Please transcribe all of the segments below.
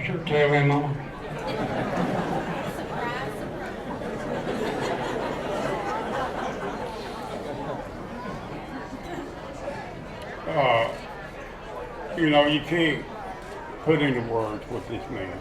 Sure, tell him, Mama. Uh, you can't put into words what this means.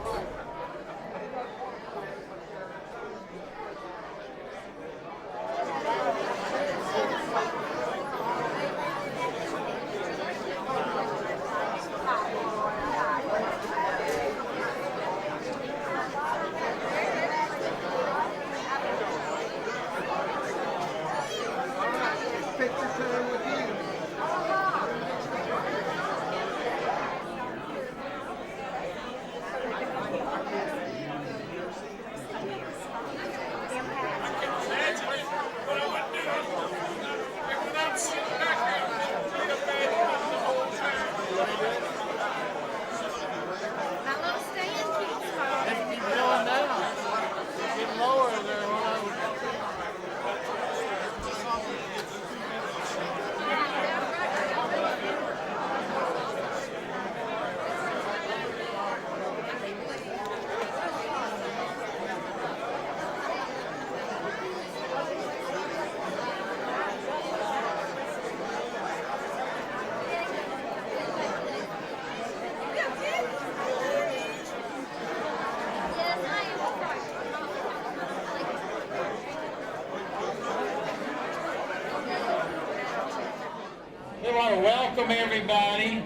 We want to welcome everybody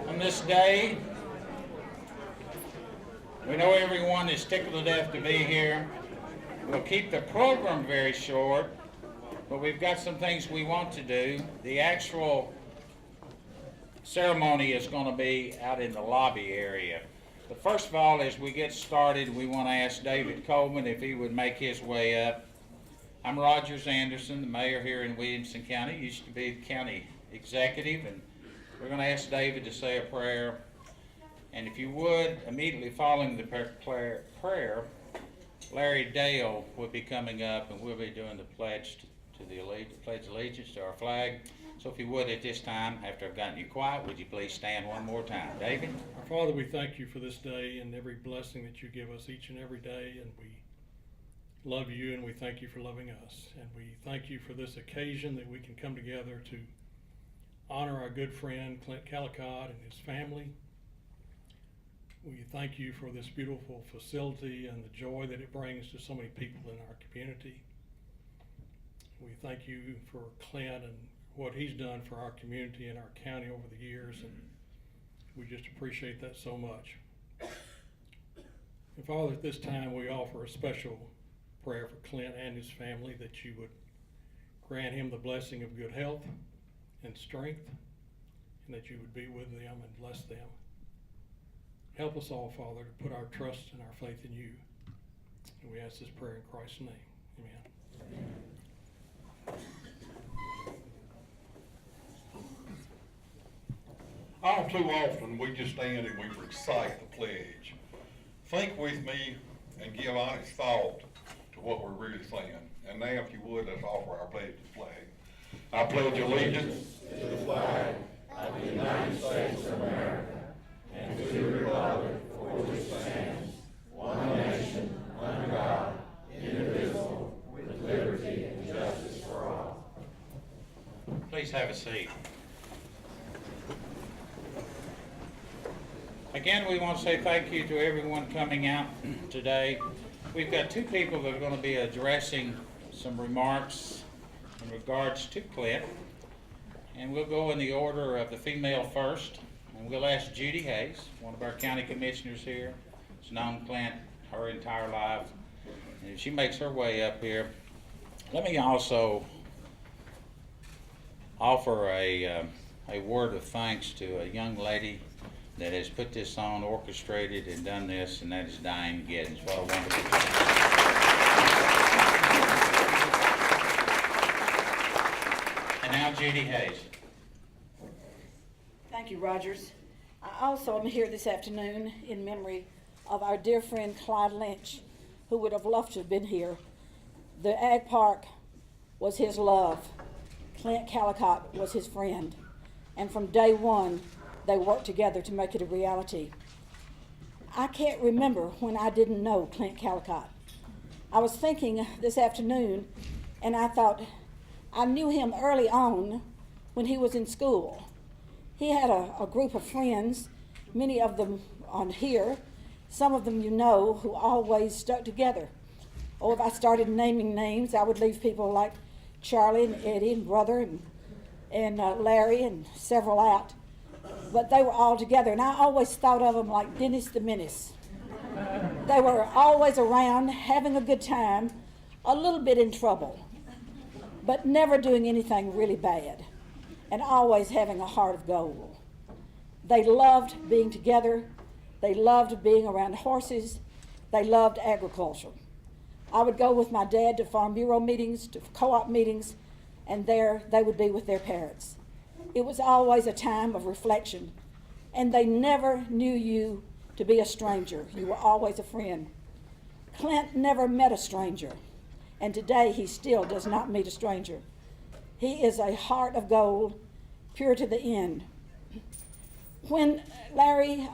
on this day. We know everyone is tickled to death to be here. We'll keep the program very short, but we've got some things we want to do. The actual ceremony is going to be out in the lobby area. But first of all, as we get started, we want to ask David Coleman if he would make his way up. I'm Rogers Anderson, the mayor here in Williamson County. Used to be the county executive, and we're going to ask David to say a prayer. And if you would, immediately following the prayer, Larry Dale will be coming up, and we'll be doing the pledge allegiance to our flag. So if you would, at this time, after I've gotten you quiet, would you please stand one more time? David? Our Father, we thank you for this day and every blessing that you give us each and every day, and we love you and we thank you for loving us. And we thank you for this occasion that we can come together to honor our good friend Clint Callicott and his family. We thank you for this beautiful facility and the joy that it brings to so many people in our community. We thank you for Clint and what he's done for our community and our county over the years, and we just appreciate that so much. And Father, at this time we offer a special prayer for Clint and his family, that you would grant him the blessing of good health and strength, and that you would be with them and bless them. Help us all, Father, to put our trust and our faith in you. And we ask this prayer in Christ's name. Amen. All too often we just stand and we recite the pledge. Think with me and give honest thought to what we're really saying. And now, if you would, let's offer our pledge to the flag. I pledge allegiance to the flag of the United States of America and to the republic for which it stands, one nation, under God, indivisible, with liberty and justice for all. Please have a seat. Again, we want to say thank you to everyone coming out today. We've got two people that are going to be addressing some remarks in regards to Clint. And we'll go in the order of the female first. And we'll ask Judy Hayes, one of our county commissioners here. She's known Clint her entire life. And if she makes her way up here, let me also offer a word of thanks to a young lady that has put this on, orchestrated, and done this, and that is Diane Giddens. What a wonderful job. And now Judy Hayes. Thank you, Rogers. I also am here this afternoon in memory of our dear friend Clyde Lynch, who would have loved to have been here. The Ag Park was his love. Clint Callicott was his friend. And from day one, they worked together to make it a reality. I can't remember when I didn't know Clint Callicott. I was thinking this afternoon, and I thought I knew him early on when he was in school. He had a group of friends, many of them on here, some of them you know, who always stuck together. Oh, if I started naming names, I would leave people like Charlie and Eddie and Brother and Larry and several out. But they were all together, and I always thought of them like Dennis the Menace. They were always around, having a good time, a little bit in trouble, but never doing anything really bad, and always having a heart of gold. They loved being together. They loved being around horses. They loved agriculture. I would go with my dad to Farm Bureau meetings, to co-op meetings, and there they would be with their parents. It was always a time of reflection, and they never knew you to be a stranger. You were always a friend. Clint never met a stranger, and today he still does not meet a stranger. He is a heart of gold, pure to the end. When Larry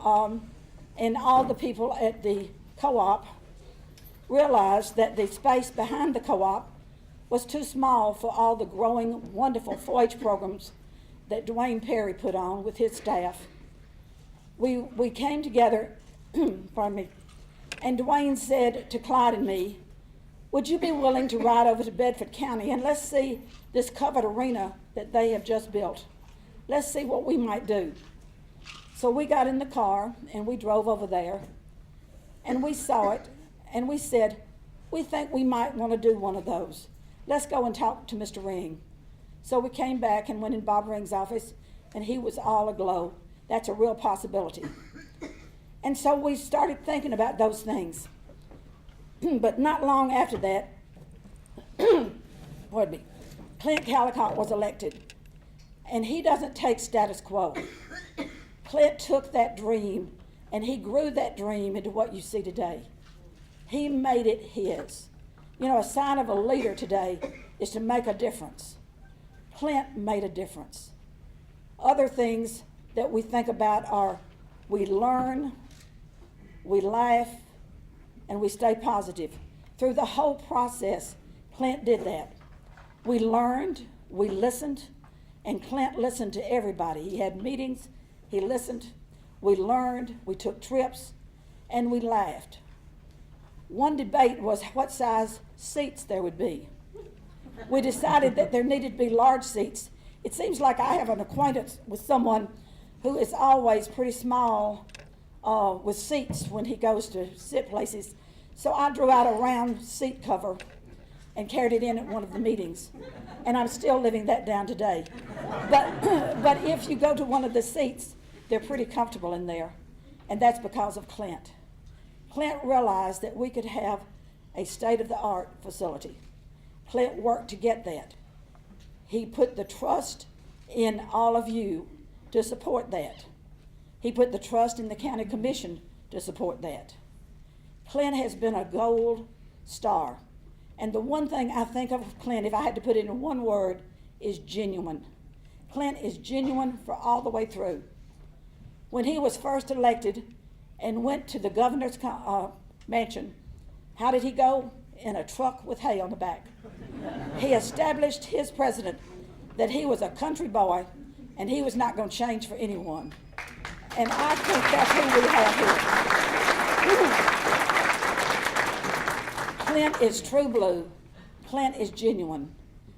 and all the people at the co-op realized that the space behind the co-op was too small for all the growing, wonderful 4-H programs that Dwayne Perry put on with his staff, we came together, pardon me, and Dwayne said to Clyde and me, would you be willing to ride over to Bedford County and let's see this covered arena that they have just built? Let's see what we might do. So we got in the car and we drove over there and we saw it and we said, we think we might want to do one of those. Let's go and talk to Mr. Ring. So we came back and went in Bob Ring's office, and he was all aglow. That's a real possibility. And so we started thinking about those things. But not long after that, pardon me, Clint Callicott was elected. And he doesn't take status quo. Clint took that dream, and he grew that dream into what you see today. He made it his. You know, a sign of a leader today is to make a difference. Clint made a difference. Other things that we think about are we learn, we laugh, and we stay positive. Through the whole process, Clint did that. We learned, we listened, and Clint listened to everybody. He had meetings, he listened, we learned, we took trips, and we laughed. One debate was what size seats there would be. We decided that there needed to be large seats. It seems like I have an acquaintance with someone who is always pretty small with seats when he goes to sit places. So I drew out a round seat cover and carried it in at one of the meetings. And I'm still living that down today. But if you go to one of the seats, they're pretty comfortable in there. And that's because of Clint. Clint realized that we could have a state-of-the-art facility. Clint worked to get that. He put the trust in all of you to support that. He put the trust in the county commission to support that. Clint has been a gold star. And the one thing I think of Clint, if I had to put it in one word, is genuine. Clint is genuine for all the way through. When he was first elected and went to the governor's mansion, how did he go? In a truck with hay on the back. He established his president that he was a country boy and he was not going to change for anyone. And I think that's who we have here. Clint is true blue. Clint is genuine.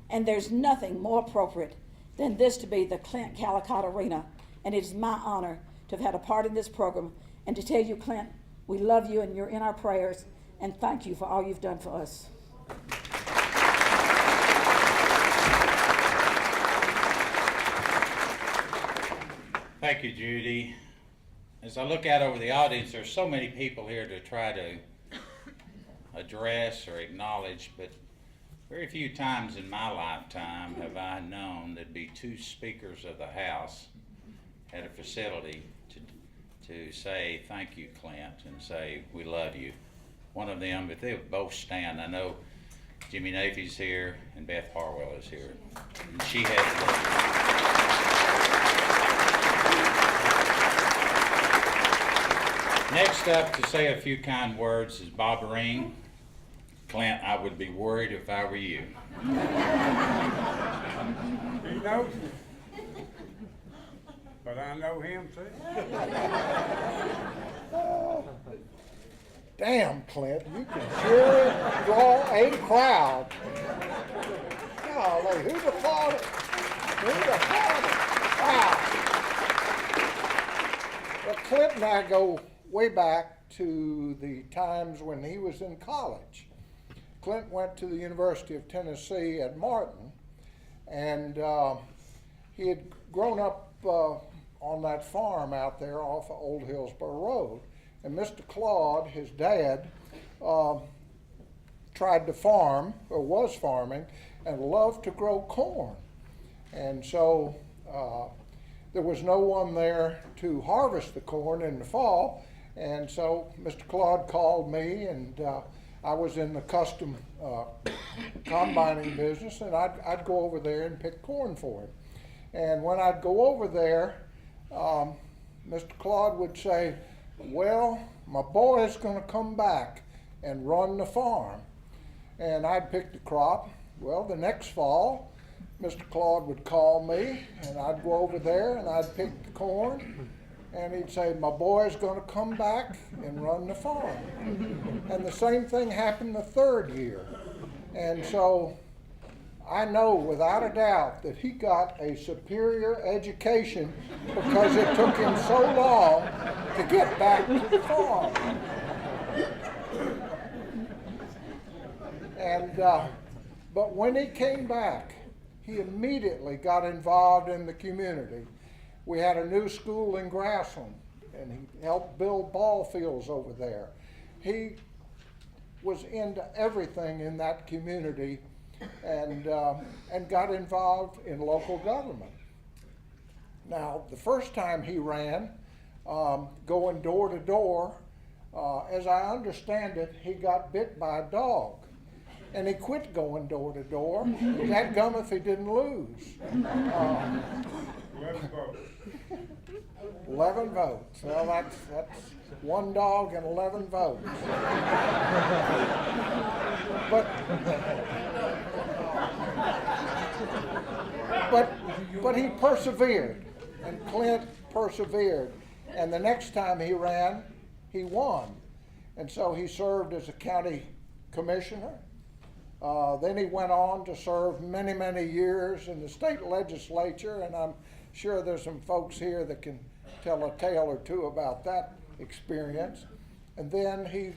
And there's nothing more appropriate than this to be the Clint Callicott Arena. And it is my honor to have had a part in this program and to tell you, Clint, we love you and you're in our prayers. And thank you for all you've done for us. Thank you, Judy. As I look out over the audience, there's so many people here to try to address or acknowledge, but very few times in my lifetime have I known there'd be two speakers of the House at a facility to say thank you, Clint, and say we love you. One of them, if they would both stand, I know Jimmy Nafee's here and Beth Harwell is here. And she has Next up to say a few kind words is Bob Ring. Clint, I would be worried if I were you. He knows me. But I know him too. Damn, Clint, you can sure draw a crowd. Golly, who'd have thought it? Who'd have thought it? Wow. Well, Clint and I go way back to the times when he was in college. Clint went to the University of Tennessee at Martin, and he had grown up on that farm out there off of Old Hillsborough Road. And Mr. Claude, his dad, tried to farm, or was farming, and loved to grow corn. And so there was no one there to harvest the corn in the fall, and so Mr. Claude called me, and I was in the custom combining business, and I'd go over there and pick corn for him. And when I'd go over there, Mr. Claude would say, well, my boy's gonna come back and run the farm. And I'd pick the crop. Well, the next fall, Mr. Claude would call me, and I'd go over there and I'd pick the corn, and he'd say, my boy's gonna come back and run the farm. And the same thing happened the third year. And so I know without a doubt that he got a superior education because it took him so long to get back to the farm. And but when he came back, he immediately got involved in the community. We had a new school in Grassland, and he helped build ball fields over there. He was into everything in that community, and got involved in local government. Now, the first time he ran, going door to door, as I understand it, he got bit by a dog. And he quit going door to door. Dadgum if he didn't lose. 11 votes. 11 votes. Well, that's one dog and 11 votes. But he persevered, and Clint persevered. And the next time he ran, he won. And so he served as a county commissioner. Then he went on to serve many, many years in the state legislature, and I'm sure there's some folks here that can tell a tale or two about that experience. And then he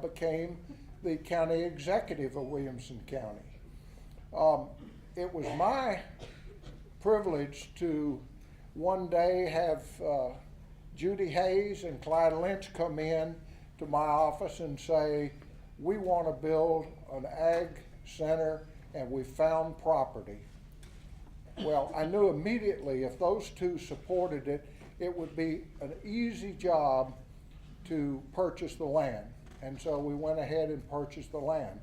became the county executive of Williamson County. It was my privilege to one day have Judy Hayes and Clyde Lynch come in to my office and say, we want to build an ag center and we found property. Well, I knew immediately if those two supported it, it would be an easy job to purchase the land. And so we went ahead and purchased the land.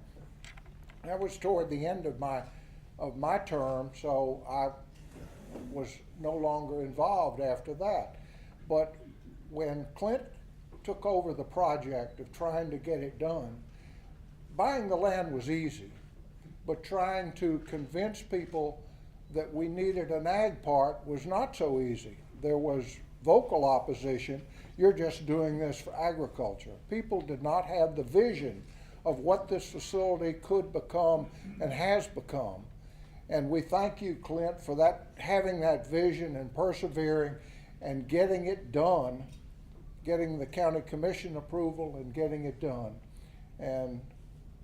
That was toward the end of my term, so I was no longer involved after that. But when Clint took over the project of trying to get it done, buying the land was easy, but trying to convince people that we needed an ag park was not so easy. There was vocal opposition. You're just doing this for agriculture. People did not have the vision of what this facility could become and has become. And we thank you, Clint, for that, having that vision and persevering and getting it done, getting the county commission approval and getting it done. And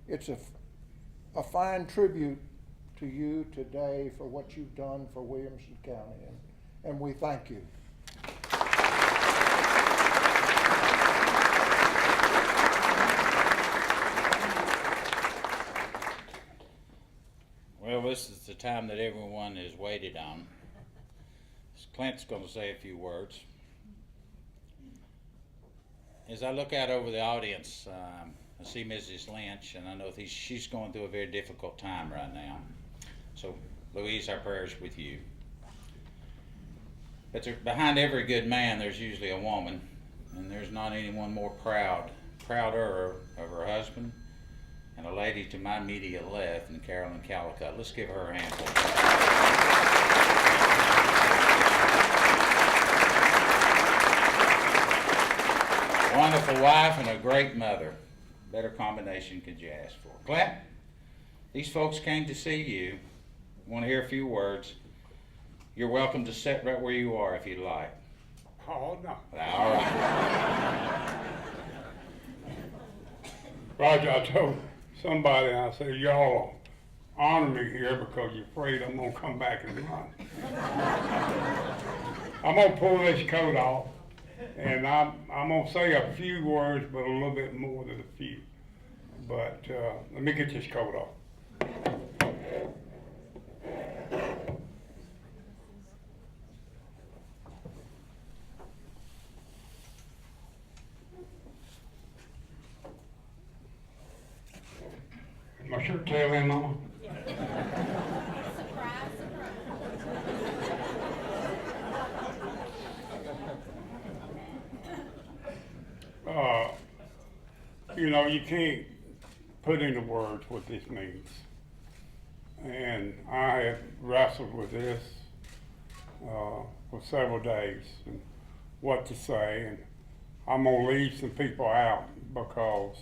it's a fine tribute to you today for what you've done for Williamson County, and we thank you. Well, this is the time that everyone has waited on. Clint's going to say a few words. As I look out over the audience, I see Mrs. Lynch, and I know she's going through a very difficult time right now. So, Louise, our prayers with you. But behind every good man, there's usually a woman. and there's not anyone more prouder of her husband, and a lady to my immediate left than Clint Callicott. Let's give her a hand. Wonderful wife and a great mother. Better combination could you ask for? Clint, these folks came to see you. Want to hear a few words? You're welcome to sit right where you are if you'd like. Oh, no. All right. Roger, I told somebody, I said, y'all honor me here because you're afraid I'm gonna come back and run. I'm gonna pull this coat off, and I'm gonna say a few words, but a little bit more than a few. But let me get this coat off. Is my shirt tail in, Mama? You know, you can't put into words what this means. And I have wrestled with this for several days and what to say. And I'm going to leave some people out because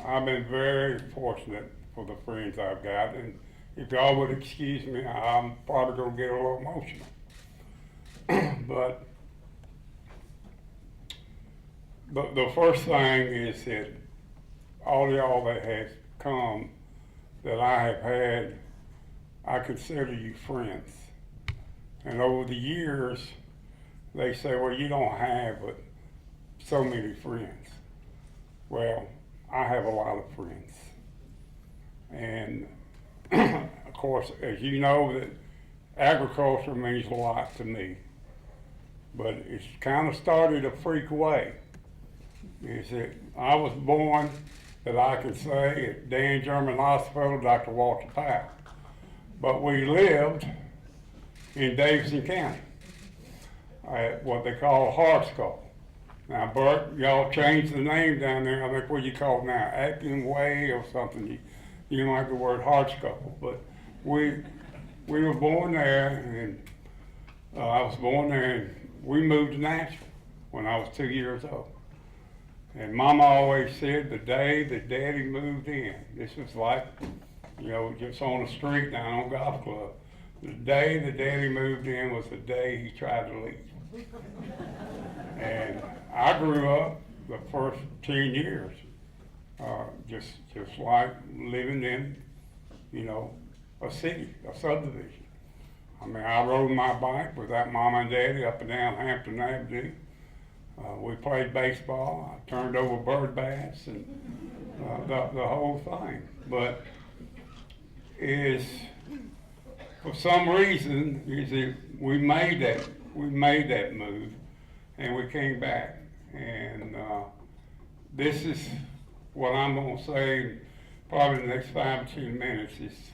I've been very fortunate for the friends I've got. And if y'all would excuse me, I'm probably going to get a little emotional. But the first thing is that all y'all that has come that I have had, I consider you friends. And over the years, they say, well, you don't have but so many friends. Well, I have a lot of friends. And of course, as you know, that agriculture means a lot to me. But it's kind of started a freak way. Is that I was born, that I can say, at Dan German Hospital, Dr. Walter Powell. But we lived in Davidson County, at what they call Hartskull. Now, Bert, y'all changed the name down there. I think what you call it now, Acton Way or something. You don't have the word Hartskull, but we were born there, and I was born there, and we moved to Nashville when I was 2 years old. And Mama always said the day that Daddy moved in, this was like, you know, just on the street down on Golf Club. The day that Daddy moved in was the day he tried to leave. And I grew up the first 10 years, just like living in, you know, a city, a subdivision. I mean, I rode my bike with that Mama and Daddy up and down Hampton Avenue. We played baseball. I turned over bird baths and the whole thing. But for some reason, we made that move, and we came back. And this is what I'm going to say. Probably the next 5 to 10 minutes is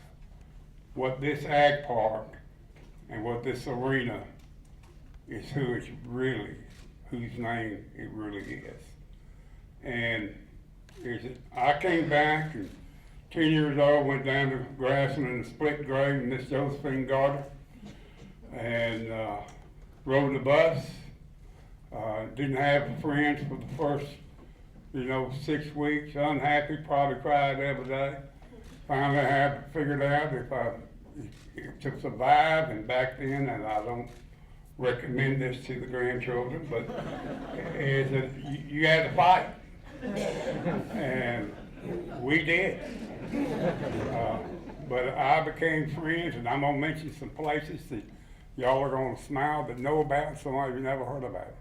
what this ag park and what this arena is, whose name it really is. And I came back and 10 years old, went down to Grassland in the split grade with Miss Josephine Gardner and rode the bus. Didn't have friends for the first, 6 weeks. Unhappy, probably cried every day. Finally had figured out to survive, and back then, and I don't recommend this to the grandchildren, but is that you had to fight, and we did. But I became friends, and I'm gonna mention some places that y'all are gonna smile that know about, some of you never heard about it.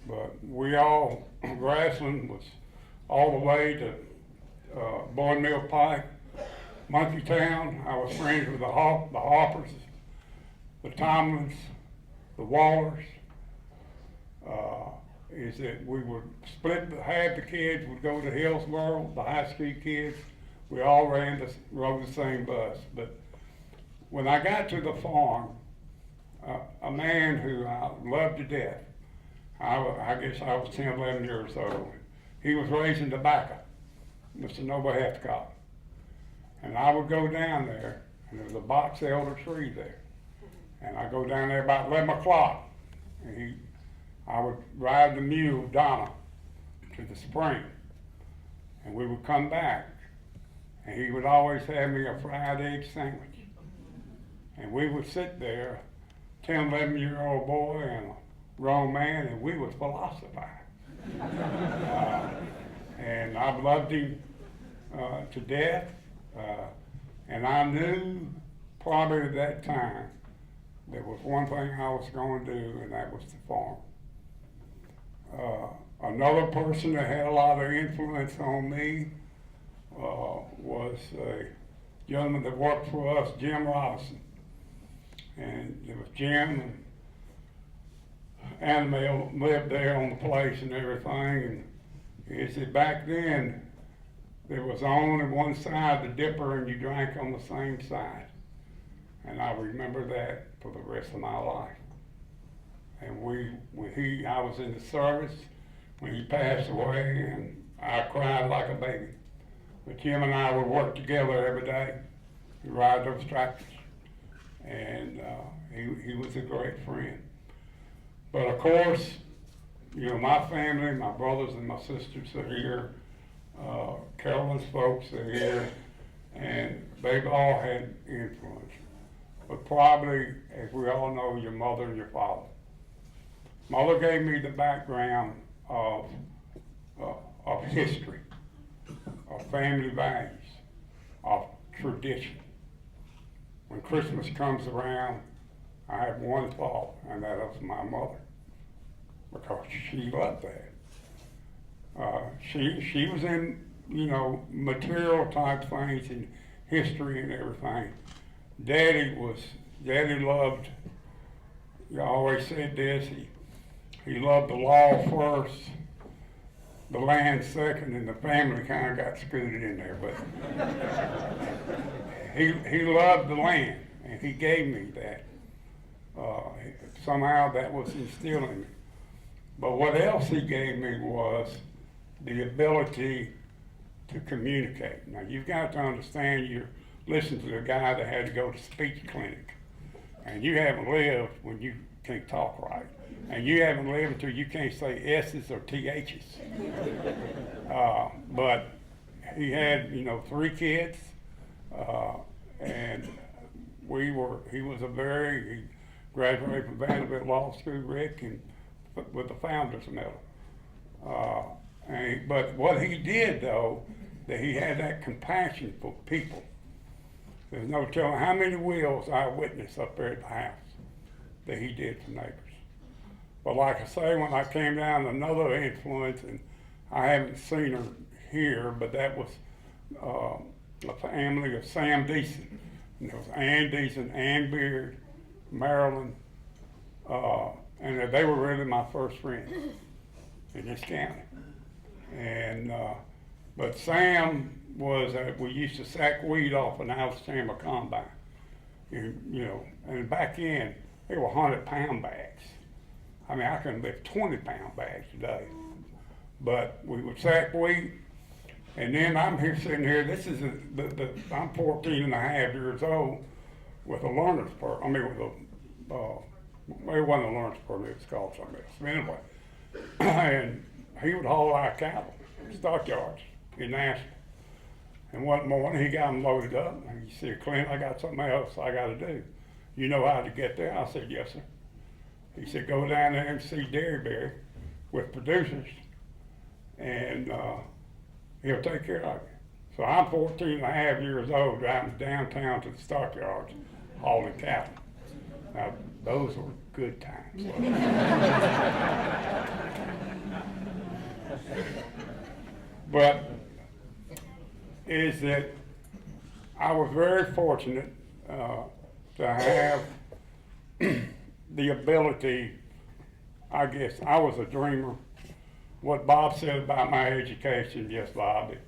But Grassland was all the way to Boyne Mill Pike, Monkey Town. I was friends with the Hoppers, the Tomlins, the Wallers. Is that we would split, half the kids would go to Hillsboro, the high school kids. We all rode the same bus. But when I got to the farm, a man who I loved to death I guess I was 10, 11 years old. He was raising tobacco, Mr. Noble Heathcock. And I would go down there, and there was a box elder tree there. And I go down there about 11 o'clock, and I would ride the mule, Donna, to the spring. And we would come back, and he would always have me a fried egg sandwich. And we would sit there, 10, 11-year-old boy and a grown man, and we would philosophize. And I've loved him to death. And I knew probably at that time there was one thing I was going to do, and that was to farm. Another person that had a lot of influence on me was a gentleman that worked for us, Jim Robinson. And it was Jim and Annabelle lived there on the place and everything. And he said back then, there was only one side, the dipper, and you drank on the same side. And I remember that for the rest of my life. And I was in the service when he passed away, and I cried like a baby. But Jim and I would work together every day. We'd ride those tractors. And he was a great friend. But of course, you know, my family, my brothers and my sisters are here. Carolyn's folks are here, and they've all had influence. But probably, as we all know, your mother and your father. Mother gave me the background of history, of family values, of tradition. When Christmas comes around, I have one thought, and that is my mother, because she loved that. She was in, you know, material type things and history and everything. Daddy loved, he always said this, he loved the law first, the land second, and the family kind of got scooted in there, but he loved the land, and he gave me that. Somehow that was instilled in me. But what else he gave me was the ability to communicate. Now you've got to understand, you're listening to a guy that had to go to speech clinic, and you haven't lived when you can't talk right, and you haven't lived until you can't say S's or TH's. But he had, you know, 3 kids, and he graduated from Vanderbilt Law School, Rick, and with the Founders Medal. But what he did, though, that he had that compassion for people. There's no telling how many wills I witnessed up there at the house that he did for neighbors. But like I say, when I came down, another influence, and I haven't seen her here, but that was a family of Sam Deason. And there was Ann Deason, Ann Beard, Marilyn, and they were really my first friends in this county. And but Sam was, we used to sack weed off an Alabama combine, and back in, they were 100-pound bags. I mean, I couldn't lift 20-pound bags today. But we would sack weed, and then I'm here sitting here, this is I'm 14 and a half years old with a learner's permit, it wasn't a learner's permit, it was called something else. But anyway, and he would haul our cattle, stockyards in Nashville. And one morning he got them loaded up, and he said, Clint, I got something else I gotta do. You know how to get there? I said, yes, sir. He said, go down there and see Derryberry with producers, and he'll take care of you. So I'm 14 and a half years old, driving downtown to the stockyards, hauling cattle. Now, those were good times. But is that I was very fortunate to have the ability, I guess, I was a dreamer. What Bob said about my education, yes, Bob, it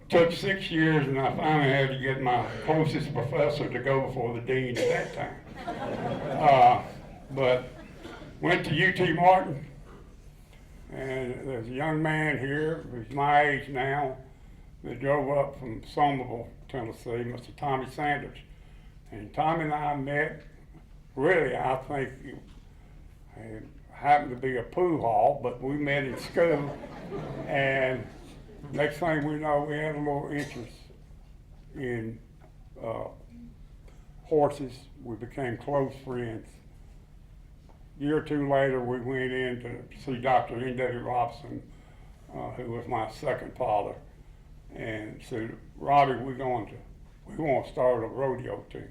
took 6 years, and I finally had to get my closest professor to go before the dean at that time. But went to UT Martin, and there's a young man here who's my age now that drove up from Somerville, Tennessee, Mr. Tommy Sanders. And Tommy and I met, really, I think it happened to be a pool hall, but we met in school. And next thing we know, we had a little interest in horses. We became close friends. A year or two later, we went in to see Dr. N.W. Robson, who was my second father, and said, Robbie, we want to start a rodeo team.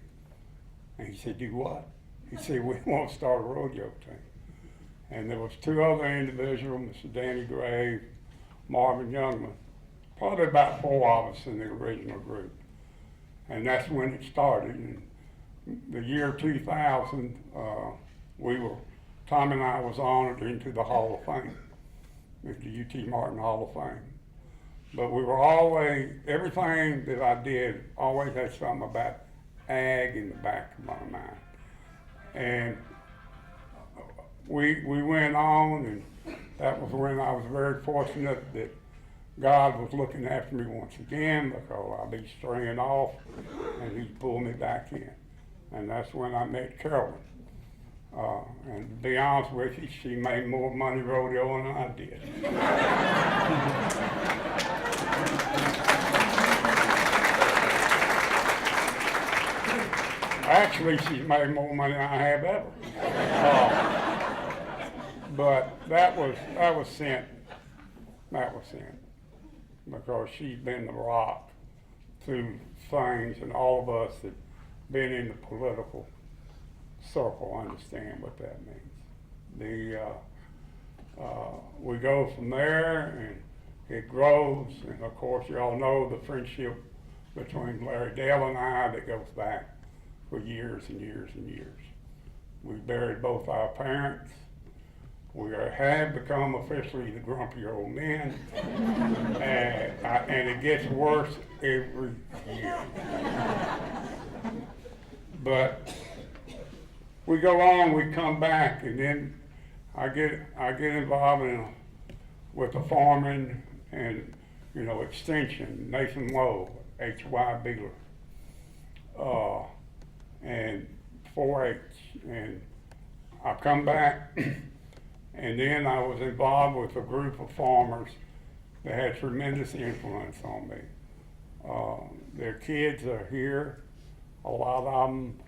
And he said, do what? He said, we want to start a rodeo team. And there was two other individuals, Mr. Danny Gray, Marvin Youngman, probably about four of us in the original group. And that's when it started. In the year 2000, Tom and I was honored into the Hall of Fame, the UT Martin Hall of Fame. But we were always, everything that I did always had something about ag in the back of my mind. And we went on, and that was when I was very fortunate that God was looking after me once again, because I'd be straying off, and He pulled me back in. And that's when I met Carolyn. And to be honest with you, she made more money rodeoing than I did. Actually, she's made more money than I have ever. But that was sent. That was sent. Because she's been the rock through things, and all of us that been in the political circle understand what that means. We go from there, and it grows, and of course you all know the friendship between Larry Dale and I that goes back for years and years and years. We buried both our parents. We have become officially the grumpy old men, and it gets worse every year. But we go on, we come back, and then I get involved with the farming and extension, Nathan Lowe, H.Y. Beeler, and 4-H, and I come back. And then I was involved with a group of farmers that had tremendous influence on me. Their kids are here, a lot of them,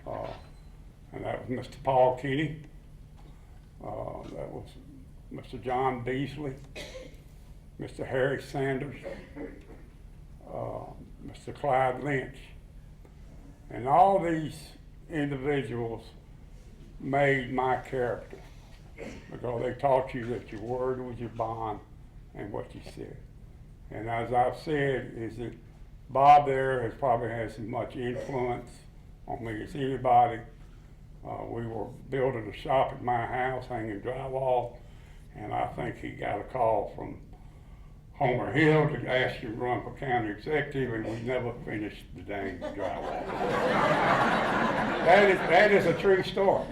and that was Mr. Paul Kenny, that was Mr. John Beasley, Mr. Harry Sanders, Mr. Clyde Lynch. And all these individuals made my character, because they taught you that your word was your bond and what you said. And as I've said, is that Bob there has probably had as much influence on me as anybody. We were building a shop at my house, hanging drywall, and I think he got a call from Homer Hill to ask you to run for county executive, and we never finished the dang drywall. That is a true story.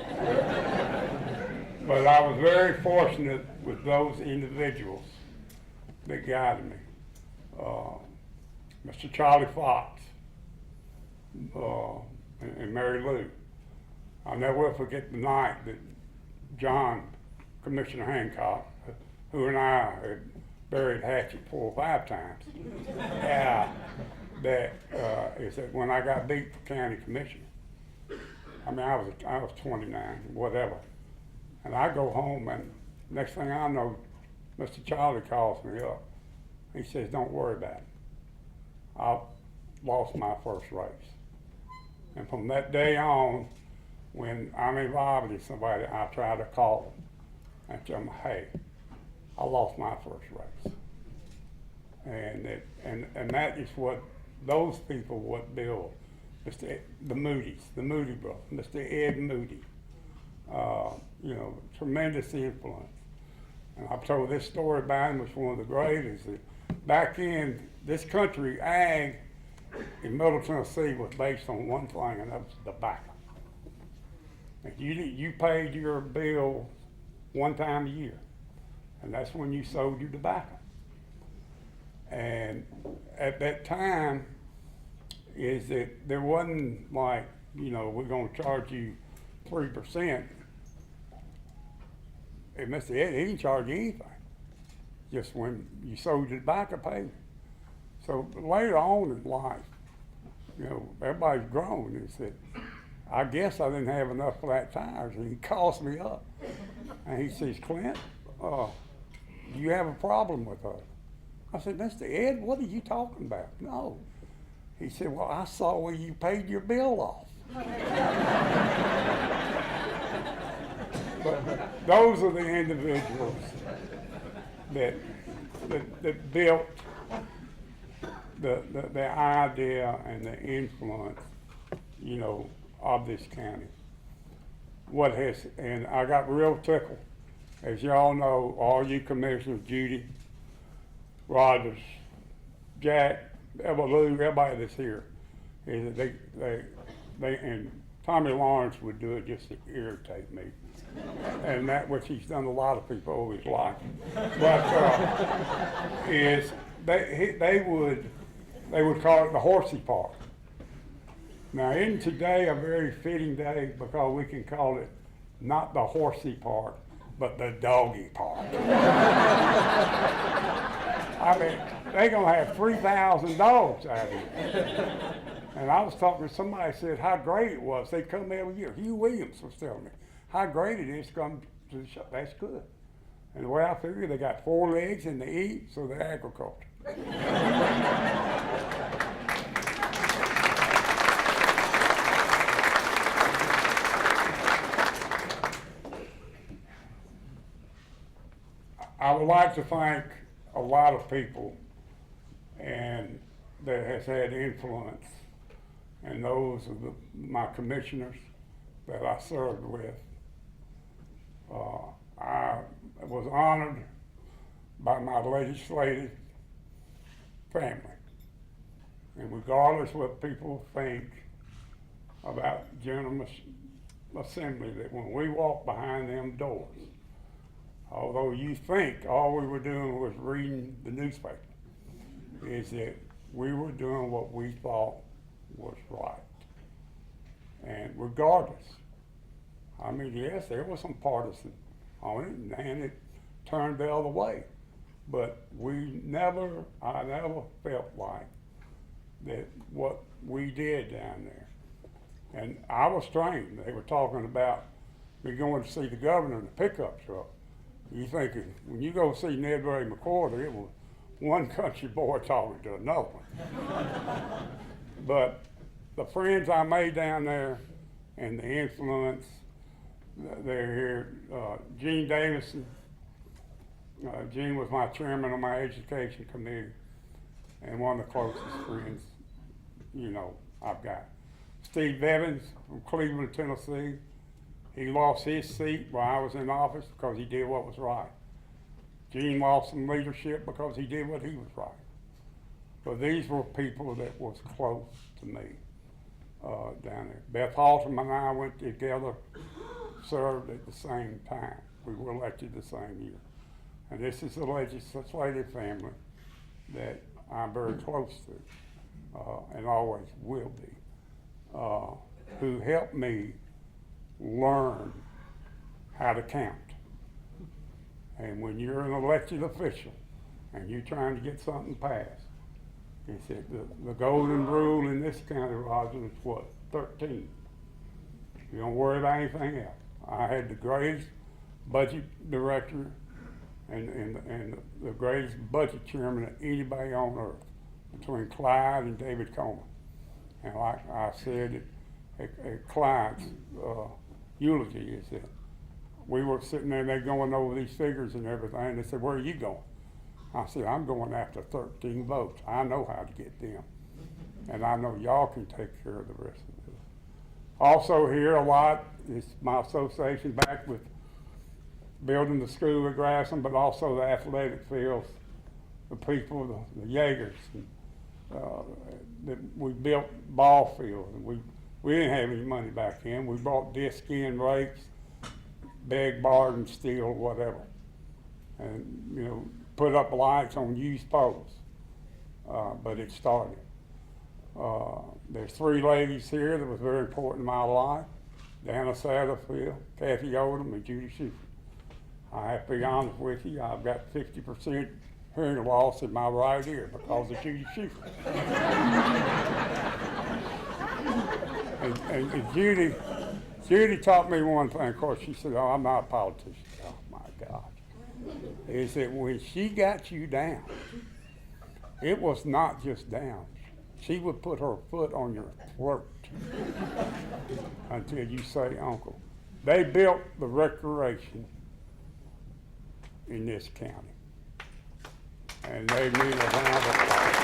But I was very fortunate with those individuals that guided me. Mr. Charlie Fox and Mary Lou. I'll never forget the night that John, Commissioner Hancock, who and I had buried Hatchet 4 or 5 times, is that when I got beat for county commissioner. I mean, I was 29, whatever. And I go home, and next thing I know, Mr. Charlie calls me up. He says, don't worry about it. I lost my first race. And from that day on, when I'm involved in somebody, I try to call them and tell them, hey, I lost my first race. And that is what those people would build. The Moody brothers, Mr. Ed Moody. Tremendous influence. And I've told this story about him, was one of the greatest. Back in this country, ag in Middle Tennessee was based on one thing, and that was tobacco. If you paid your bill one time a year, and that's when you sold your tobacco. And at that time, is that there wasn't like, we're gonna charge you 3%. And Mr. Ed, he didn't charge you anything. Just when you sold your tobacco payment. So later on in life, everybody's grown and said, I guess I didn't have enough flat tires, and he calls me up. And he says, Clint, do you have a problem with us? I said, Mr. Ed, what are you talking about? No. He said, well, I saw where you paid your bill off. But those are the individuals that built the idea and the influence, of this county. And I got real tickled. As y'all know, all you commissioners, Judy, Rogers, Jack, Lou, everybody that's here, is that they and Tommy Lawrence would do it just to irritate me. And that which he's done a lot of people over his life. But is they would call it the horsey park. Now, isn't today a very fitting day because we can call it not the horsey park, but the doggy park. I mean, they're gonna have 3,000 dogs out here. And I was talking to somebody said how great it was. They come every year. Hugh Williamson was telling me how great it is to come to the show. That's good. And the way I figure, they got 4 legs and they eat, so they're agriculture. I would like to thank a lot of people and that has had influence, and those are my commissioners that I served with. I was honored by my legislative family. And regardless of what people think about General Assembly, that when we walk behind them doors, although you think all we were doing was reading the newspaper, is that we were doing what we thought was right. And regardless, I mean, yes, there was some partisan on it, and it turned the other way. But I never felt like that what we did down there. And I was trained. They were talking about me going to see the governor in a pickup truck. You think when you go see Ned Ray McCorder, it was one country boy talking to another one. But the friends I made down there and the influence, they're here. Gene Davison, Gene was my chairman of my education committee and one of the closest friends, I've got. Steve Evans from Cleveland, Tennessee. He lost his seat while I was in office because he did what was right. Gene lost some leadership because he did what he was right. But these were people that was close to me down there. Beth Haltom and I went together, served at the same time. We were elected the same year. And this is a legislative family that I'm very close to and always will be, who helped me learn how to count. And when you're an elected official and you're trying to get something passed, he said the golden rule in this county, Roger, is what? 13. You don't worry about anything else. I had the greatest budget director and the greatest budget chairman of anybody on earth, between Clyde and David Coleman. And like I said at Clyde's eulogy, is that we were sitting there and they're going over these figures and everything, and they said, where are you going? I said, I'm going after 13 votes. I know how to get them. And I know y'all can take care of the rest of it. Also here a lot is my association back with building the school at Grassland, but also the athletic fields, the people, the Jaegers. That we built ball fields. And we didn't have any money back then. We bought disc in rakes beg, borrow, and steal, whatever. And, you know, put up lights on used poles. But it started. There's three ladies here that was very important in my life: Dana Satterfield, Kathy Odom, and Judy Schufer. I have to be honest with you, I've got 50% hearing loss in my right ear because of Judy Schufer. and Judy taught me one thing. Of course, she said, "Oh, I'm not a politician." Oh my God! Is that when she got you down, it was not just down. She would put her foot on your throat until you say, "Uncle." They built the recreation in this county, and they need a round of applause.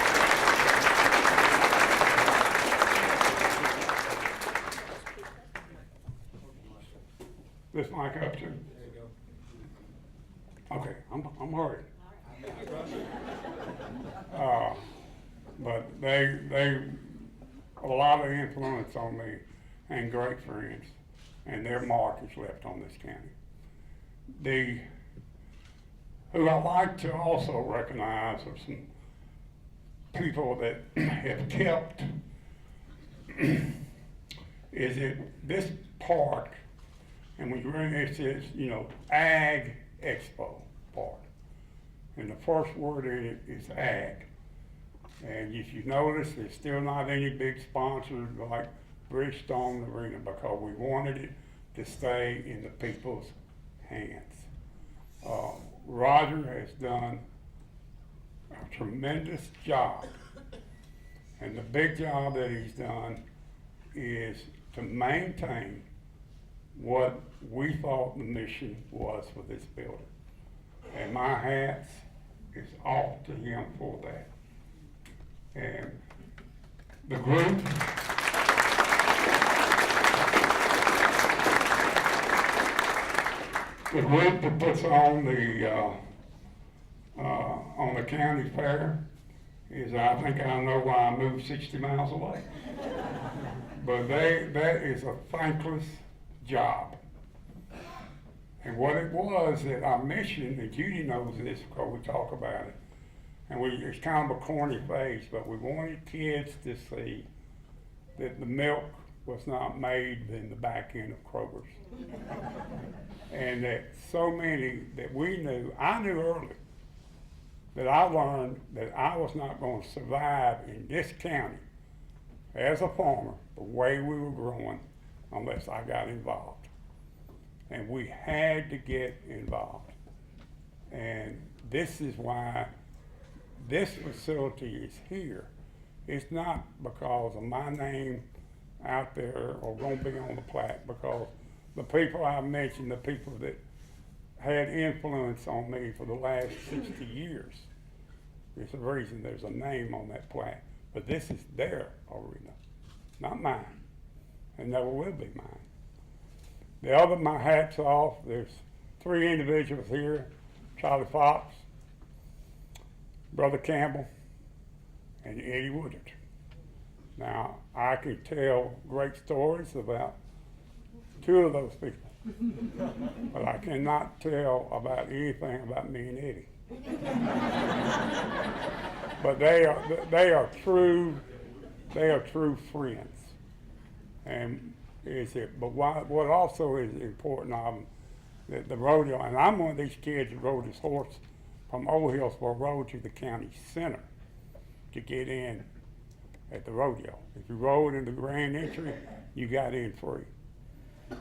This mic up too. Okay, I'm hurrying. But they a lot of influence on me, and great friends, and their mark is left on this county. Who I like to also recognize are some people that have kept is it this park, and when you read it says, you know, Ag Expo Park, and the first word in it is ag. And if you notice, there's still not any big sponsors like Bridgestone Arena, because we wanted it to stay in the people's hands. Roger has done a tremendous job, and the big job that he's done is to maintain what we thought the mission was for this building. And my hats is off to him for that. And the group that puts on the county fair is, I think I know why I moved 60 miles away. But that is a thankless job. And what it was that I mentioned, and Judy knows this because we talk about it, and it's kind of a corny phrase, but we wanted kids to see that the milk was not made in the back end of Kroger's. And that so many that I knew early, that I learned that I was not going to survive in this county as a farmer the way we were growing unless I got involved. And we had to get involved. And this is why this facility is here. It's not because of my name out there or going to be on the plaque, because the people I mentioned, the people that had influence on me for the last 60 years, there's a reason there's a name on that plaque. But this is their arena, not mine, and never will be mine. The other, my hat's off, there's three individuals here: Charlie Fox, Brother Campbell, and Eddie Woodard. Now, I can tell great stories about two of those people, but I cannot tell about anything about me and Eddie. But they are true friends. And but what also is important of them, that the rodeo, and I'm one of these kids that rode his horse from Old Hillsboro Road to the county center to get in at the rodeo. If you rode in the grand entry, you got in free.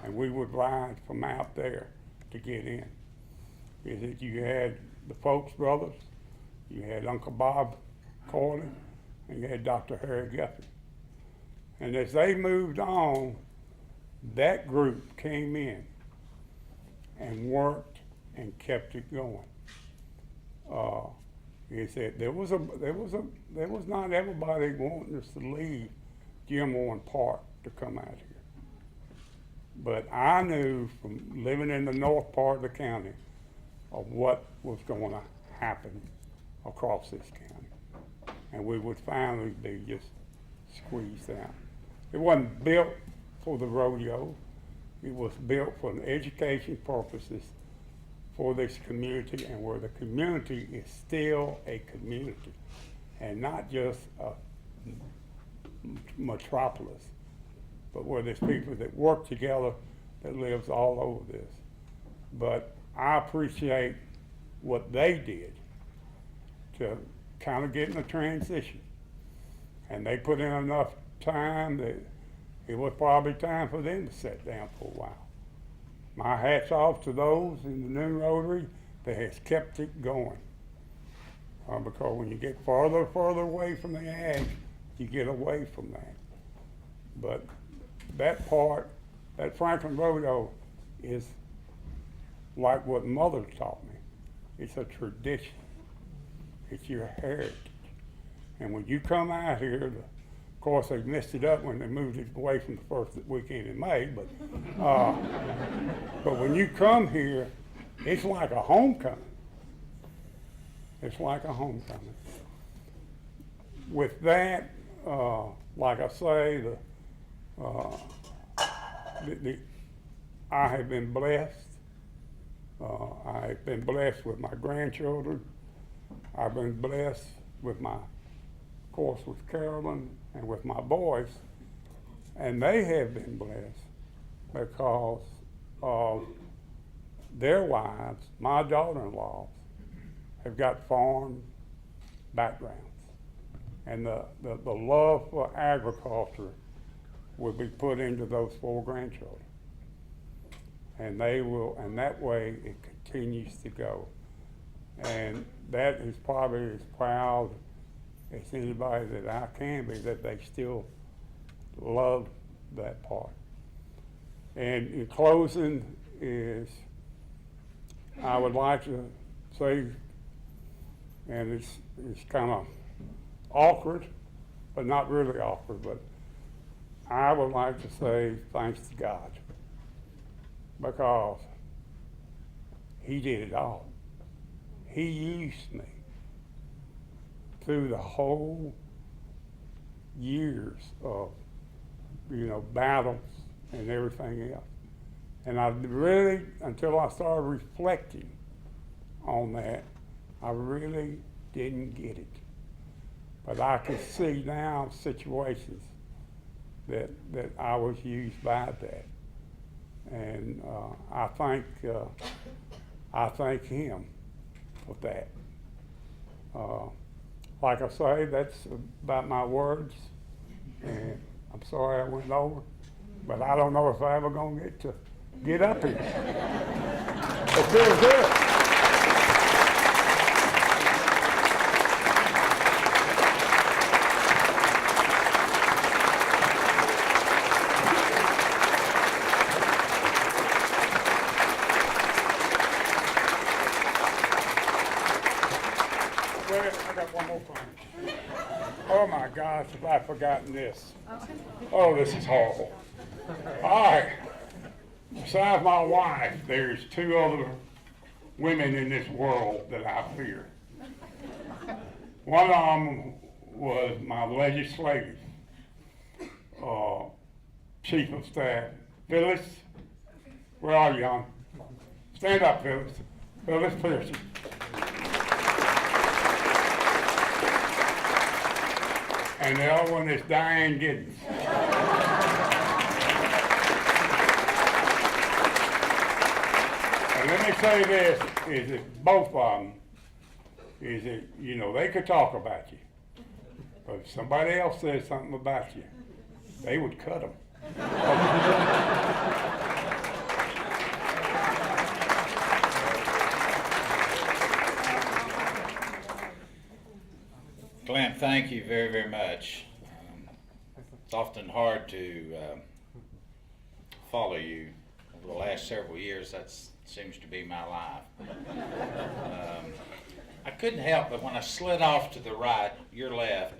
And we would ride from out there to get in. Is that you had the Folks brothers, you had Uncle Bob Corley, and you had Dr. Harry Guthrie. And as they moved on, that group came in and worked and kept it going. Is that there was not everybody wanting us to leave Jim Warren Park to come out here. But I knew from living in the north part of the county of what was going to happen across this county. And we would finally be just squeezed out. It wasn't built for the rodeo. It was built for education purposes for this community, and where the community is still a community and not just a metropolis, but where there's people that work together that lives all over this. But I appreciate what they did to kind of get in a transition. And they put in enough time that it was probably time for them to sit down for a while. My hat's off to those in the new Rotary that has kept it going. Because when you get farther and further away from the ag, you get away from that. But that part, that Franklin Rodeo is like what Mother taught me. It's a tradition. It's your heritage. And when you come out here, of course they messed it up when they moved it away from the first weekend in May, but when you come here, it's like a homecoming. It's like a homecoming. With that, like I say, I have been blessed. I've been blessed with my grandchildren. I've been blessed with of course, with Carolyn and with my boys. And they have been blessed because of their wives, my daughter-in-laws, have got farm backgrounds. And the love for agriculture will be put into those 4 grandchildren. And they will, and that way it continues to go. And that is probably as proud as anybody that I can be, that they still love that part. And in closing is, I would like to say, and it's kind of awkward, but not really awkward, but I would like to say thanks to God, because He did it all. He used me through the whole years of, battles and everything else. And I really, until I started reflecting on that, I really didn't get it. But I can see now situations that I was used by that. And I thank Him for that. Like I say, that's about my words, and I'm sorry I went over, but I don't know if I'm ever gonna get up here. It feels good. Wait, I got one more thing. Oh my gosh, have I forgotten this? Oh, this is horrible. All right. Besides my wife, there's 2 other women in this world that I fear. One of them was my legislative chief of staff, Phyllis. Where are you, hon? Stand up, Phyllis. Phyllis Pearson. And the other one is Diane Giddens. And let me say this, is that both of them, is that, they could talk about you. But if somebody else says something about you, they would cut them. Clint, thank you very, very much. It's often hard to follow you. Over the last several years, that seems to be my life. I couldn't help but when I slid off to the right, your left,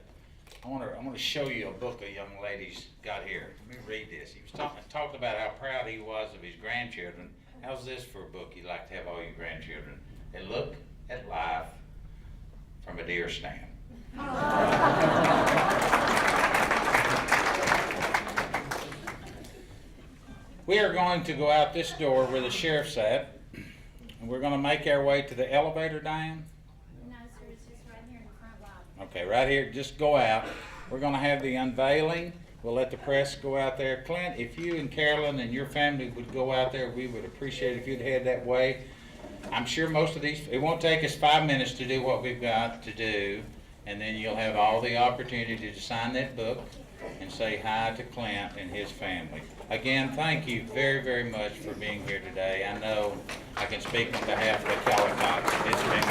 I want to show you a book a young lady's got here. Let me read this. He was talked about how proud he was of his grandchildren. How's this for a book you'd like to have all your grandchildren? And look at life from a deer stand. We are going to go out this door where the sheriff's at, and we're gonna make our way to the elevator, Diane? No, sir, it's just right here in the front lobby. Okay, right here, just go out. We're gonna have the unveiling. We'll let the press go out there. Clint, if you and Carolyn and your family would go out there, we would appreciate it if you'd head that way. I'm sure most of these, it won't take us 5 minutes to do what we've got to do, and then you'll have all the opportunity to sign that book and say hi to Clint and his family. Again, thank you very, very much for being here today. I know I can speak on behalf of the Callicotts. It's been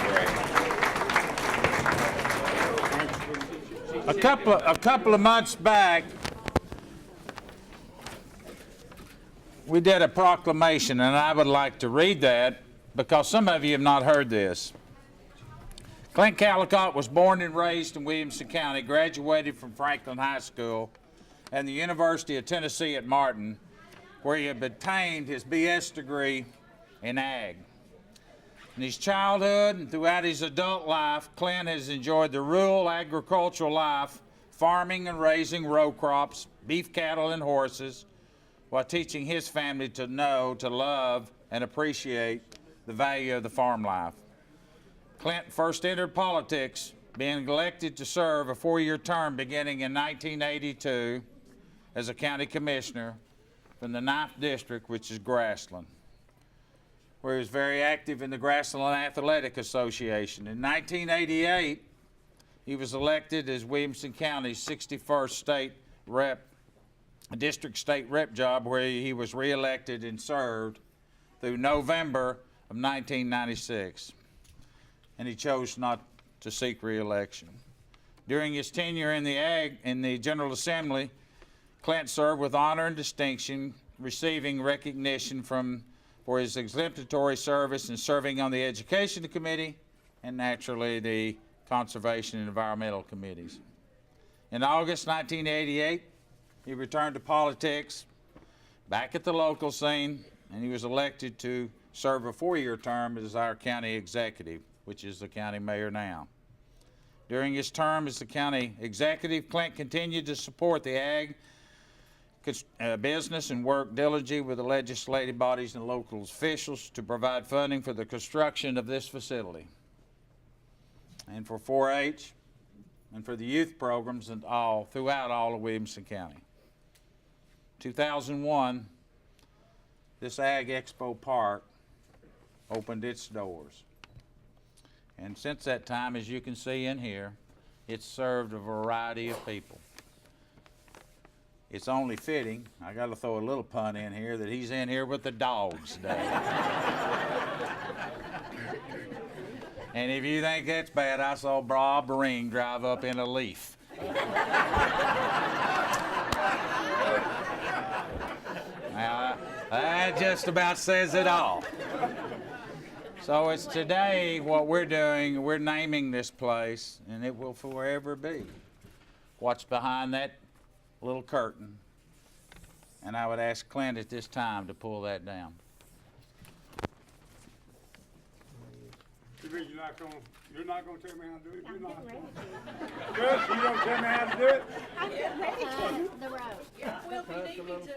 great. A couple of months back, we did a proclamation, and I would like to read that because some of you have not heard this. Clint Callicott was born and raised in Williamson County, graduated from Franklin High School and the University of Tennessee at Martin, where he obtained his BS degree in ag. In his childhood and throughout his adult life, Clint has enjoyed the rural agricultural life, farming and raising row crops, beef cattle and horses, while teaching his family to know, to love, and appreciate the value of the farm life. Clint first entered politics, being elected to serve a 4-year term beginning in 1982 as a county commissioner from the 9th District, which is Grassland, where he was very active in the Grassland Athletic Association. In 1988, he was elected as Williamson County's 61st state rep, a district state rep job, where he was reelected and served through November of 1996. And he chose not to seek re-election. During his tenure in the General Assembly, Clint served with honor and distinction, receiving recognition for his exemplary service in serving on the Education Committee and naturally the Conservation and Environmental Committees. In August 1988, he returned to politics, back at the local scene, and he was elected to serve a 4-year term as our county executive, which is the county mayor now. During his term as the county executive, Clint continued to support the ag business and worked diligently with the legislative bodies and local officials to provide funding for the construction of this facility and for 4-H and for the youth programs and throughout all of Williamson County. 2001, this Ag Expo Park opened its doors. And since that time, as you can see in here, it's served a variety of people. It's only fitting, I got to throw a little pun in here, that he's in here with the dogs today. And if you think that's bad, I saw Bob Ring drive up in a Leaf. Now, that just about says it all. So it's today what we're doing, we're naming this place, and it will forever be what's behind that little curtain. And I would ask Clint at this time to pull that down. You're not gonna tell me how to do it? I'm getting ready to. Good, you don't tell me how to do it? I'm getting ready to. The road. Well, if you need me to.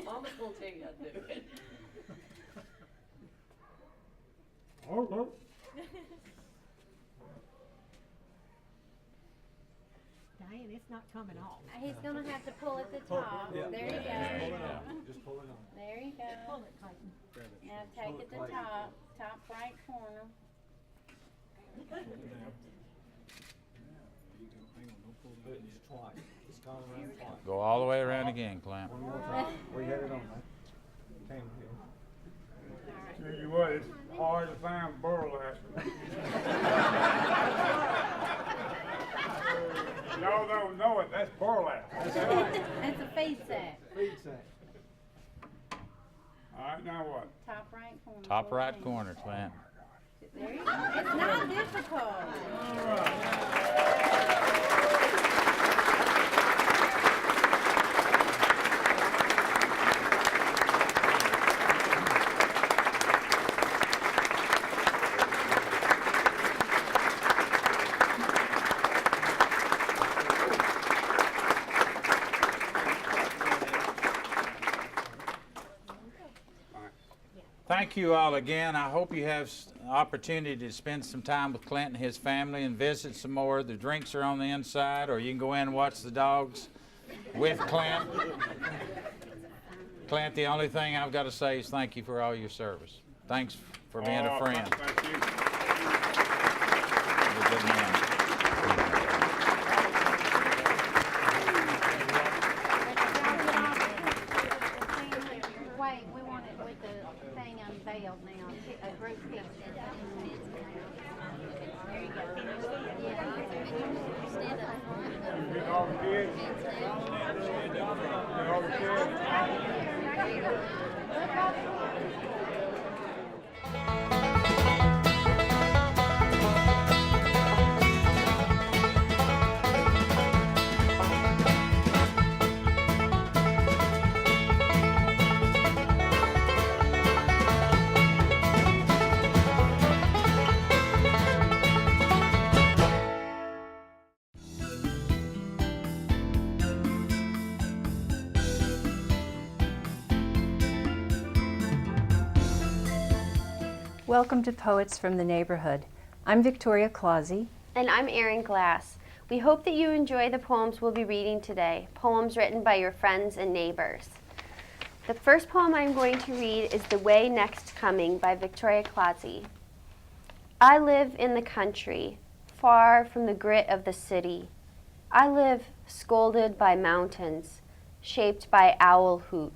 Mama's gonna tell you how to do it. Okay. Diane, it's not coming off. He's gonna have to pull at the top. There you go. Just pull it on. There you Pull go. it, Clayton. Now take at the top, top right corner. Go all the way around again, Clint. We had it on there. Tell you what, it's hard to find burlap. Y'all don't know it, that's burlap. That's a feed sack. All right, now what? Top right corner. Top pull it right in. corner, Clint. There you go. It's not difficult. All right. Thank you all again. I hope you have opportunity to spend some time with Clint and his family and visit some more. The drinks are on the inside, or you can go in and watch the dogs with Clint. Clint, the only thing I've got to say is thank you for all your service. Thanks for being a friend. Thank you. You're a good man. Wait, we want it with the thing unveiled now, a group picture. There you go. Yeah. Stand up front. Get all the kids. Get all the kids. Welcome to Poets from the Neighborhood. I'm Victoria Clausey. And I'm Erin Glass. We hope that you enjoy the poems we'll be reading today, poems written by your friends and neighbors. The first poem I'm going to read is The Way Next Coming by Victoria Clausey. I live in the country, far from the grit of the city. I live scolded by mountains, shaped by owl hoot.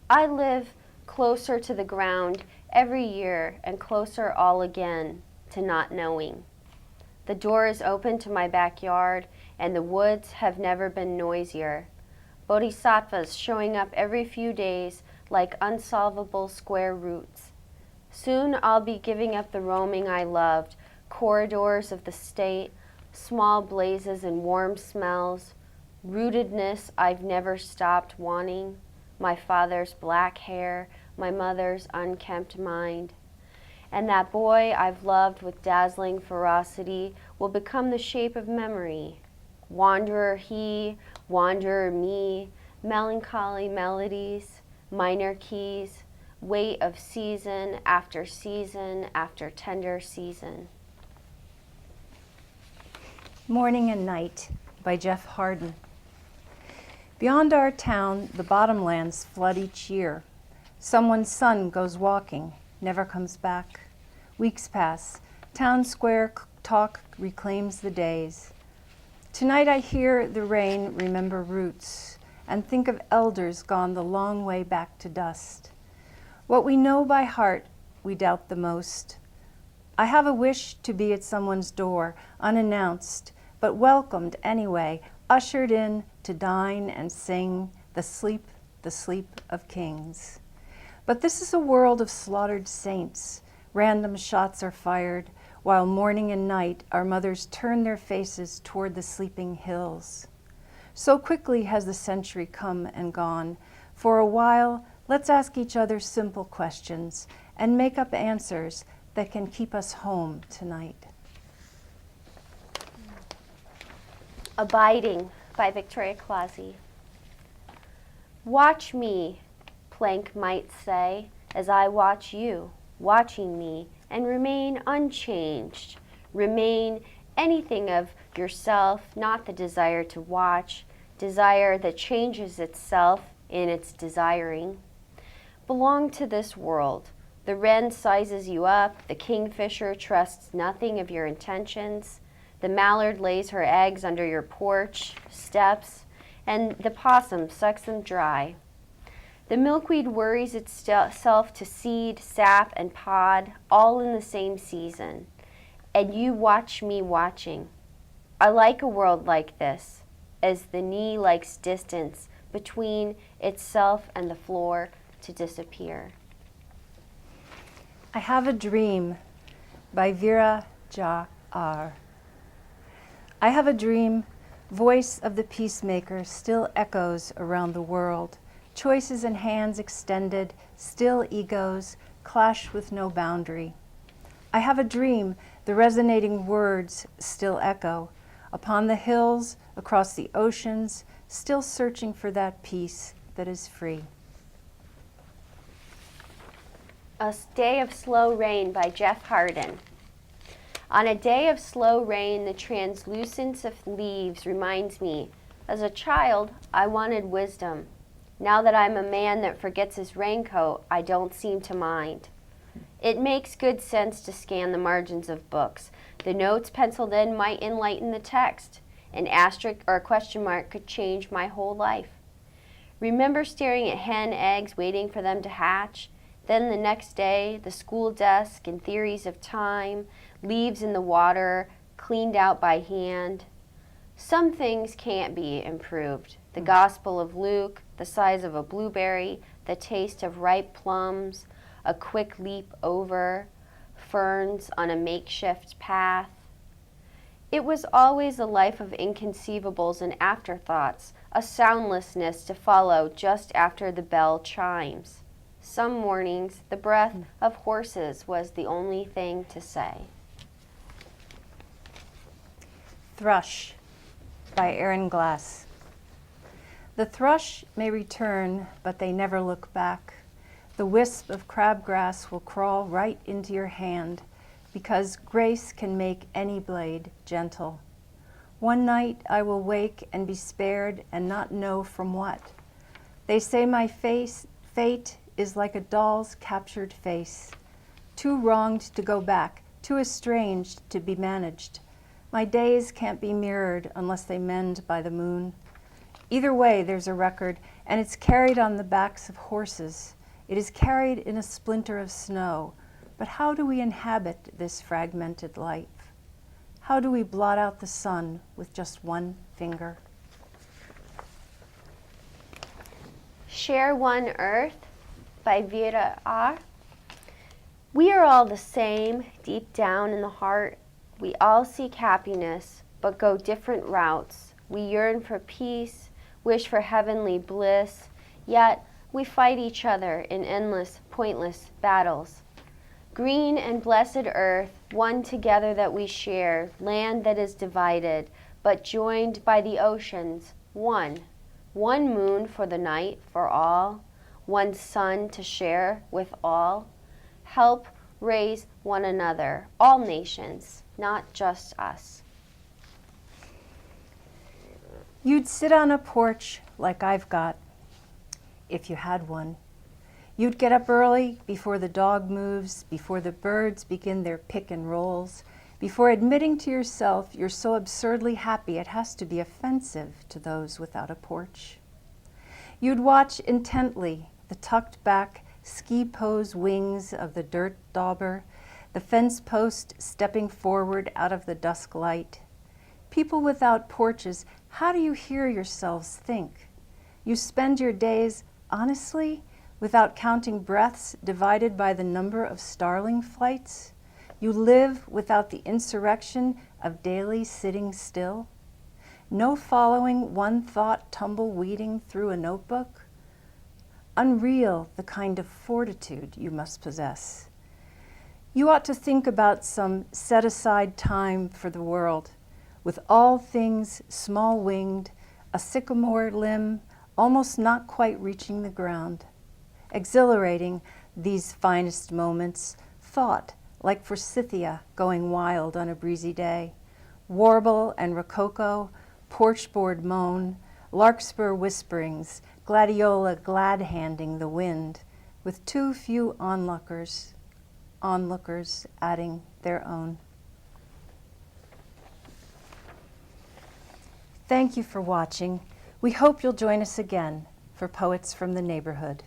I live closer to the ground every year and closer all again to not knowing. The door is open to my backyard and the woods have never been noisier. Bodhisattvas showing up every few days like unsolvable square roots. Soon I'll be giving up the roaming I loved, corridors of the state, small blazes and warm smells, rootedness I've never stopped wanting, my father's black hair, my mother's unkempt mind. And that boy I've loved with dazzling ferocity will become the shape of memory. Wanderer he, wanderer me, melancholy melodies, minor keys, weight of season after tender season. Morning and Night by Jeff Harden. Beyond our town, the bottomlands flood each year. Someone's son goes walking, never comes back. Weeks pass. Town square talk reclaims the days. Tonight I hear the rain remember roots and think of elders gone the long way back to dust. What we know by heart, we doubt the most. I have a wish to be at someone's door, unannounced, but welcomed anyway, ushered in to dine and sing the sleep of kings. But this is a world of slaughtered saints. Random shots are fired, while morning and night our mothers turn their faces toward the sleeping hills. So quickly has the century come and gone. For a while, let's ask each other simple questions and make up answers that can keep us home tonight. Abiding by Victoria Clausey. Watch me, Planck might say, as I watch you, watching me, and remain unchanged. Remain anything of yourself, not the desire to watch, desire that changes itself in its desiring. Belong to this world. The wren sizes you up, the kingfisher trusts nothing of your intentions, the mallard lays her eggs under your porch steps, and the possum sucks them dry. The milkweed worries itself to seed, sap, and pod, all in the same season. And you watch me watching. I like a world like this, as the knee likes distance between itself and the floor to disappear. I Have a Dream by Vera Ja-R. I have a dream, voice of the peacemaker still echoes around the world. Choices and hands extended, still egos, clash with no boundary. I have a dream, the resonating words still echo. Upon the hills, across the oceans, still searching for that peace that is free. A Day of Slow Rain by Jeff Harden. On a day of slow rain, the translucence of leaves reminds me, as a child, I wanted wisdom. Now that I'm a man that forgets his raincoat, I don't seem to mind. It makes good sense to scan the margins of books. The notes penciled in might enlighten the text. An asterisk or a question mark could change my whole life. Remember staring at hen eggs waiting for them to hatch? Then the next day, the school desk and theories of time, leaves in the water, cleaned out by hand. Some things can't be improved. The Gospel of Luke, the size of a blueberry, the taste of ripe plums, a quick leap over, ferns on a makeshift path. It was always a life of inconceivables and afterthoughts, a soundlessness to follow just after the bell chimes. Some mornings, the breath of horses was the only thing to say. Thrush by Aaron Glass. The thrush may return, but they never look back. The wisp of crabgrass will crawl right into your hand, because grace can make any blade gentle. One night I will wake and be spared and not know from what. They say my fate is like a doll's captured face, too wronged to go back, too estranged to be managed. My days can't be mirrored unless they mend by the moon. Either way, there's a record, and it's carried on the backs of horses. It is carried in a splinter of snow. But how do we inhabit this fragmented life? How do we blot out the sun with just one finger? Share One Earth by Vera R. We are all the same deep down in the heart. We all seek happiness, but go different routes. We yearn for peace, wish for heavenly bliss, yet we fight each other in endless, pointless battles. Green and blessed earth, one together that we share, land that is divided, but joined by the oceans, one. One moon for the night for all, one sun to share with all. Help raise one another, all nations, not just us. You'd sit on a porch like I've got, if you had one. You'd get up early, before the dog moves, before the birds begin their pick and rolls, before admitting to yourself you're so absurdly happy it has to be offensive to those without a porch. You'd watch intently the tucked back ski pose wings of the dirt dauber, the fence post stepping forward out of the dusk light. People without porches, how do you hear yourselves think? You spend your days honestly, without counting breaths divided by the number of starling flights? You live without the insurrection of daily sitting still? No following one thought tumbleweeding through a notebook? Unreal the kind of fortitude you must possess. You ought to think about some set-aside time for the world, with all things small-winged, a sycamore limb almost not quite reaching the ground. Exhilarating these finest moments, thought like forsythia going wild on a breezy day, warble and rococo, porchboard moan, larkspur whisperings, gladiola glad-handing the wind, with too few onlookers adding their own. Thank you for watching. We hope you'll join us again for Poets from the Neighborhood.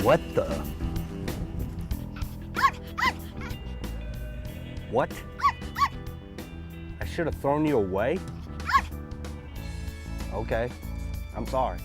What the? What? I should have thrown you away? Okay, I'm sorry.